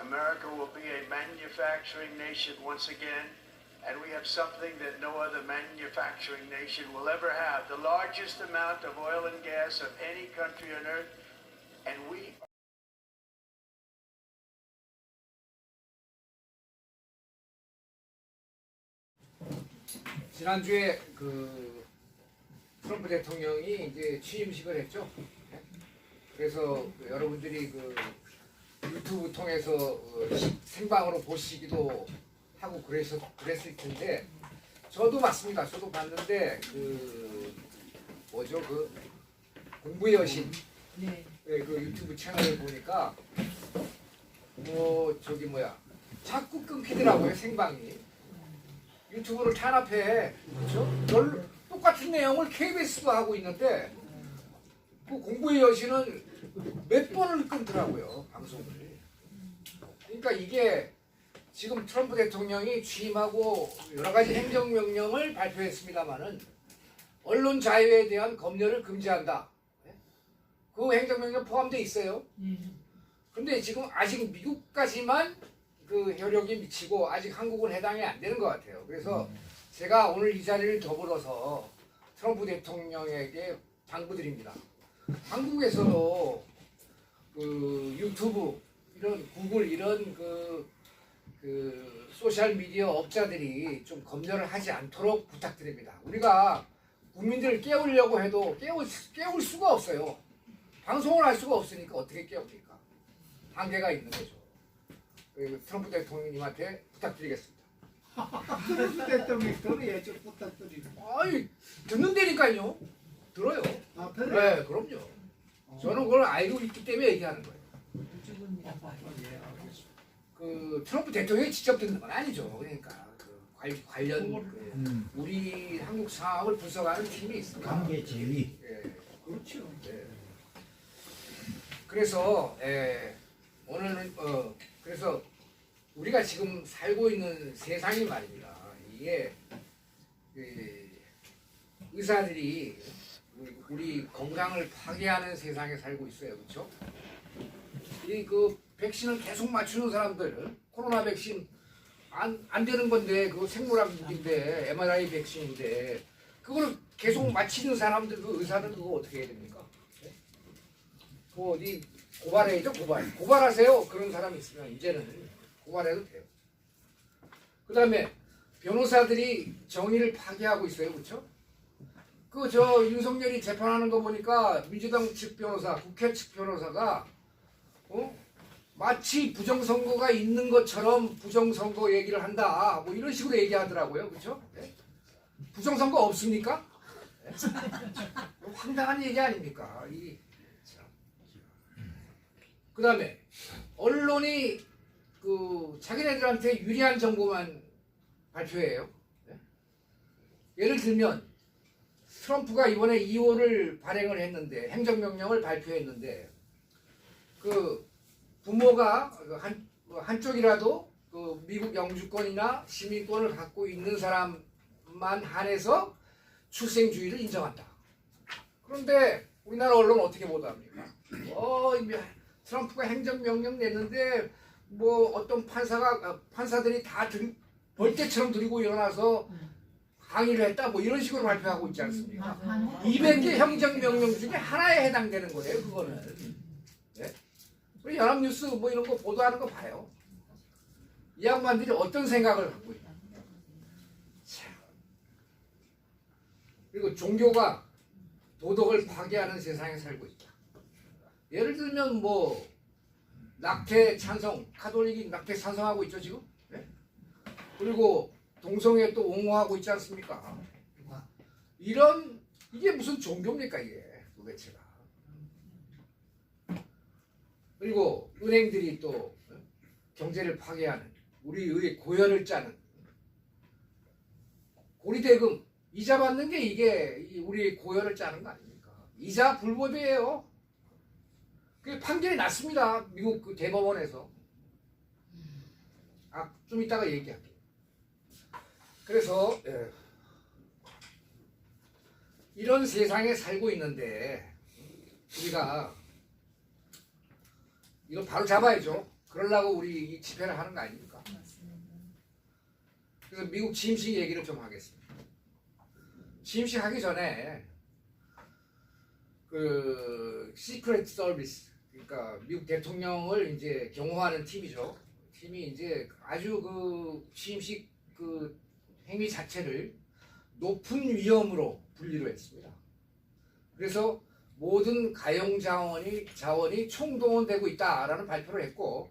America will be a manufacturing nation once again, and we have something that no other manufacturing nation will ever have, the largest amount of oil and gas of any country on earth, and we 지난주에 트럼프 대통령이 이제 취임식을 했죠. 그래서 여러분들이 유튜브 통해서 생방으로 보시기도 하고 그랬을 텐데, 저도 봤습니다. 저도 봤는데 공부의 여신 그 유튜브 채널을 보니까 자꾸 끊기더라고요, 생방이. 유튜브를 탄압해. 그렇죠? 똑같은 내용을 KBS도 하고 있는데 그 공부의 여신은 몇 번을 끊더라고요, 방송을. 그러니까 이게 지금 트럼프 대통령이 취임하고 여러 가지 행정명령을 발표했습니다마는 언론 자유에 대한 검열을 금지한다. 그 행정명령 포함되어 있어요. 근데 지금 아직 미국까지만 그 효력이 미치고 아직 한국은 해당이 안 되는 것 같아요. 그래서 제가 오늘 이 자리를 더불어서 트럼프 대통령에게 당부드립니다. 한국에서도 유튜브 이런 구글 이런 소셜 미디어 업자들이 좀 검열을 하지 않도록 부탁드립니다. 우리가 국민들을 깨우려고 해도 깨울 수가 없어요. 방송을 할 수가 없으니까 어떻게 깨웁니까? 한계가 있는 거죠. 트럼프 대통령님한테 부탁드리겠습니다. 트럼프 대통령이 들어야죠. 부탁드리고. 아니, 듣는다니까요. 들어요. 아, 그래? 네, 그럼요. 저는 그걸 알고 있기 때문에 얘기하는 거예요. 트럼프 대통령이 직접 듣는 건 아니죠. 그러니까 관련 우리 한국 상황을 분석하는 팀이 있습니다. 관계 제위. 그렇죠. 그래서 오늘은 그래서 우리가 지금 살고 있는 세상이 말입니다. 이게 의사들이 우리 건강을 파괴하는 세상에 살고 있어요, 그렇죠? 이 백신을 계속 맞추는 사람들, 코로나 백신 안 되는 건데 그거 생물학 무기인데 mRNA 백신인데 그걸 계속 맞히는 사람들, 그 의사들 그거 어떻게 해야 됩니까? 그 어디 고발해야죠, 고발하세요. 그런 사람이 있으면 이제는 고발해도 돼요. 그 다음에 변호사들이 정의를 파괴하고 있어요, 그렇죠? 윤석열이 재판하는 거 보니까 민주당 측 변호사, 국회 측 변호사가 마치 부정선거가 있는 것처럼 부정선거 얘기를 한다, 뭐 이런 식으로 얘기하더라고요, 그렇죠? 부정선거 없습니까? 황당한 얘기 아닙니까? 그 다음에 언론이 자기네들한테 유리한 정보만 발표해요. 예를 들면 트럼프가 이번에 2호를 발행을 했는데, 행정명령을 발표했는데 부모가 한쪽이라도 미국 영주권이나 시민권을 갖고 있는 사람만 한해서 출생주의를 인정한다. 그런데 우리나라 언론은 어떻게 보도합니까? 트럼프가 행정명령 냈는데 어떤 판사들이 다 벌떼처럼 들고 일어나서 항의를 했다, 이런 식으로 발표하고 있지 않습니까? 200개 행정명령 중에 하나에 해당되는 거예요, 그거는. 우리 연합뉴스 이런 거 보도하는 거 봐요. 이 양반들이 어떤 생각을 갖고 있나. 그리고 종교가 도덕을 파괴하는 세상에 살고 있다. 예를 들면 낙태 찬성, 카톨릭이 낙태 찬성하고 있죠 지금. 그리고 동성애 또 옹호하고 있지 않습니까? 이게 무슨 종교입니까 이게 도대체가. 그리고 은행들이 또 경제를 파괴하는, 우리의 고혈을 짜는 고리대금 이자 받는 게 이게 우리의 고혈을 짜는 거 아닙니까? 이자 불법이에요. 그 판결이 났습니다. 미국 대법원에서. 좀 이따가 얘기할게요. 그래서 이런 세상에 살고 있는데 우리가 이거 바로 잡아야죠. 그러려고 우리 이 집회를 하는 거 아닙니까? 맞습니다. 그래서 미국 취임식 얘기를 좀 하겠습니다. 취임식 하기 전에 그 시크릿 서비스, 그러니까 미국 대통령을 이제 경호하는 팀이죠. 팀이 이제 아주 그 취임식 그 행위 자체를 높은 위험으로 분류를 했습니다. 그래서 모든 가용 자원이 총동원되고 있다라는 발표를 했고,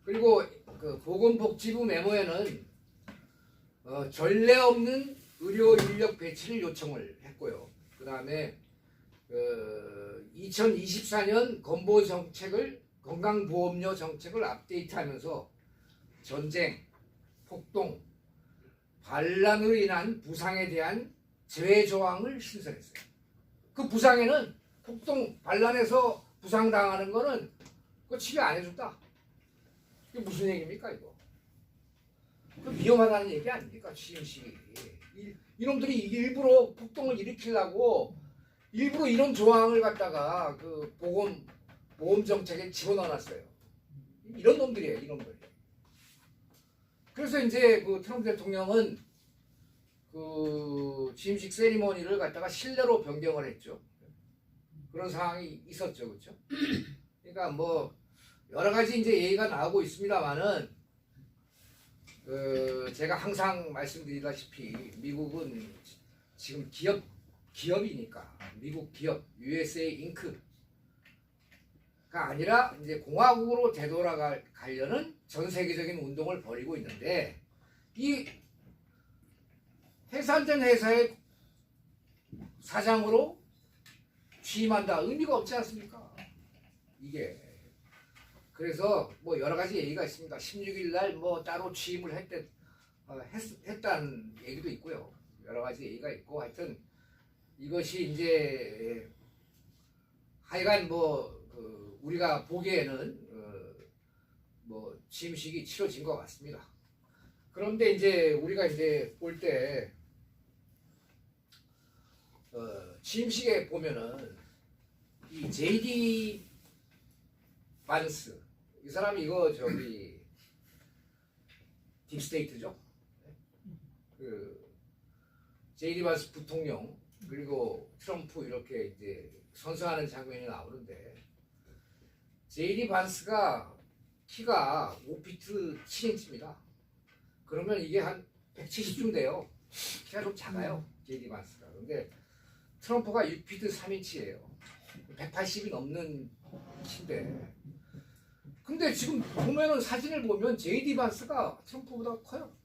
그리고 그 보건복지부 메모에는 전례 없는 의료 인력 배치를 요청을 했고요. 그 다음에 2024년 건강보험료 정책을 업데이트하면서 전쟁, 폭동, 반란으로 인한 부상에 대한 제외 조항을 신설했어요. 그 부상에는 폭동, 반란에서 부상당하는 거는 그거 치료 안 해준다. 이게 무슨 얘기입니까 이거? 그 위험하다는 얘기 아닙니까? 취임식이. 이놈들이 일부러 폭동을 일으키려고 일부러 이런 조항을 갖다가 그 보험 정책에 집어넣어놨어요. 이런 놈들이에요, 이놈들. 그래서 이제 그 트럼프 대통령은 그 취임식 세리머니를 갖다가 실내로 변경을 했죠. 그런 상황이 있었죠, 그렇죠? 그러니까 뭐 여러 가지 이제 얘기가 나오고 있습니다만은 제가 항상 말씀드리다시피 미국은 지금 기업이니까 미국 기업 USA 잉크가 아니라 이제 공화국으로 되돌아가려는 전 세계적인 운동을 벌이고 있는데, 이 해산된 회사의 사장으로 취임한다 의미가 없지 않습니까? 이게 그래서 뭐 여러 가지 얘기가 있습니다. 16일 날 뭐 따로 취임을 했다는 얘기도 있고요. 여러 가지 얘기가 있고, 하여튼 이것이 이제 하여간 뭐 우리가 보기에는 뭐 취임식이 치러진 것 같습니다. 그런데 이제 우리가 이제 볼 때 취임식에 보면은 이 J.D. 반스, 이 사람이 이거 저기 딥스테이트죠. 그 J.D. 반스 부통령 그리고 트럼프 이렇게 이제 선서하는 장면이 나오는데, J.D. 반스가 키가 5피트 7인치입니다. 그러면 이게 한 170쯤 돼요. 키가 좀 작아요, J.D. 반스가. 근데 트럼프가 6피트 3인치예요. 180이 넘는 키인데, 근데 지금 보면은 사진을 보면 J.D. 반스가 트럼프보다 커요.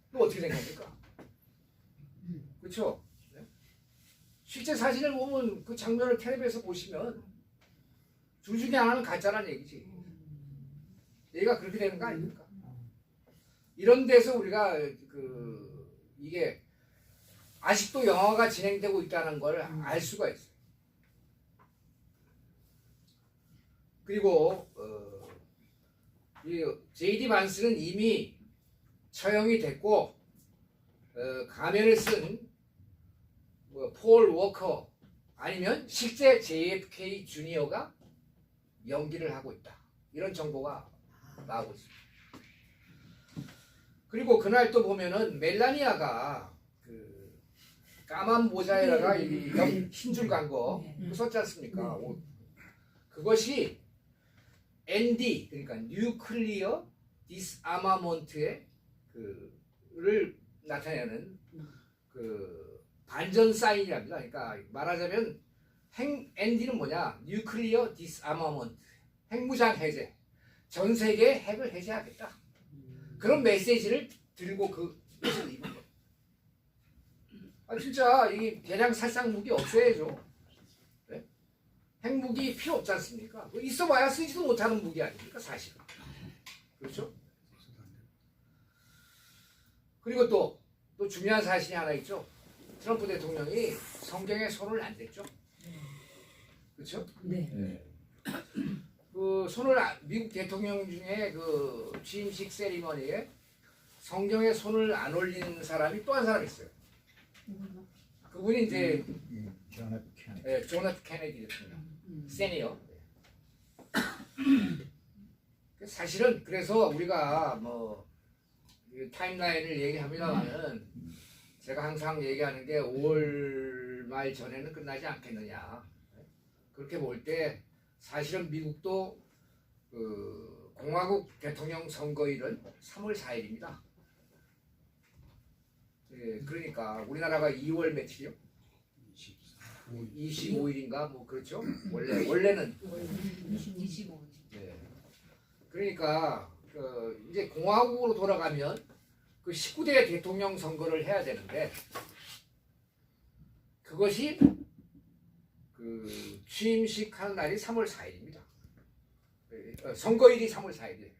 이거 어떻게 된 겁니까? 그렇죠? 네? 실제 사진을 보면 그 장면을 텔레비에서 보시면 둘 중에 하나는 가짜라는 얘기지. 얘가 그렇게 되는 거 아닙니까? 이런 데서 우리가 이게 아직도 영화가 진행되고 있다는 걸 알 수가 있어요. 그리고 이 J.D. 반스는 이미 처형이 됐고, 가면을 쓴 폴 워커 아니면 실제 JFK 주니어가 연기를 하고 있다. 이런 정보가 나오고 있습니다. 그리고 그날 또 보면은 멜라니아가 그 까만 모자에다가 흰줄 간 거 썼지 않습니까? 그것이 ND, 그러니까 뉴클리어 디스아마먼트의 그를 나타내는 그 반전 사인이랍니다. 그러니까 말하자면 ND는 뭐냐? 뉴클리어 디스아마먼트, 핵무장 해제, 전 세계 핵을 해제하겠다. 그런 메시지를 들고 그 옷을 입은 거예요. 아 진짜 이 대량 살상 무기 없애야죠. 네? 핵무기 필요 없지 않습니까? 있어봐야 쓰지도 못하는 무기 아닙니까 사실은. 그렇죠? 그리고 또 중요한 사실이 하나 있죠. 트럼프 대통령이 성경에 손을 안 댔죠. 그렇죠? 네. 그 미국 대통령 중에 그 취임식 세리머니에 성경에 손을 안 올리는 사람이 또 한 사람 있어요. 그분이 이제 존 F 케네디 대통령, 세니어. 사실은 그래서 우리가 뭐이 타임라인을 얘기합니다만은 제가 항상 얘기하는 게 5월 말 전에는 끝나지 않겠느냐. 그렇게 볼 때 사실은 미국도 그 공화국 대통령 선거일은 3월 4일입니다. 예, 그러니까 우리나라가 2월 며칠이요? 25일인가 뭐 그렇죠? 원래는 25일. 네. 그러니까 이제 공화국으로 돌아가면 그 19대 대통령 선거를 해야 되는데 그것이 그 취임식 하는 날이 3월 4일입니다. 선거일이 3월 4일이에요.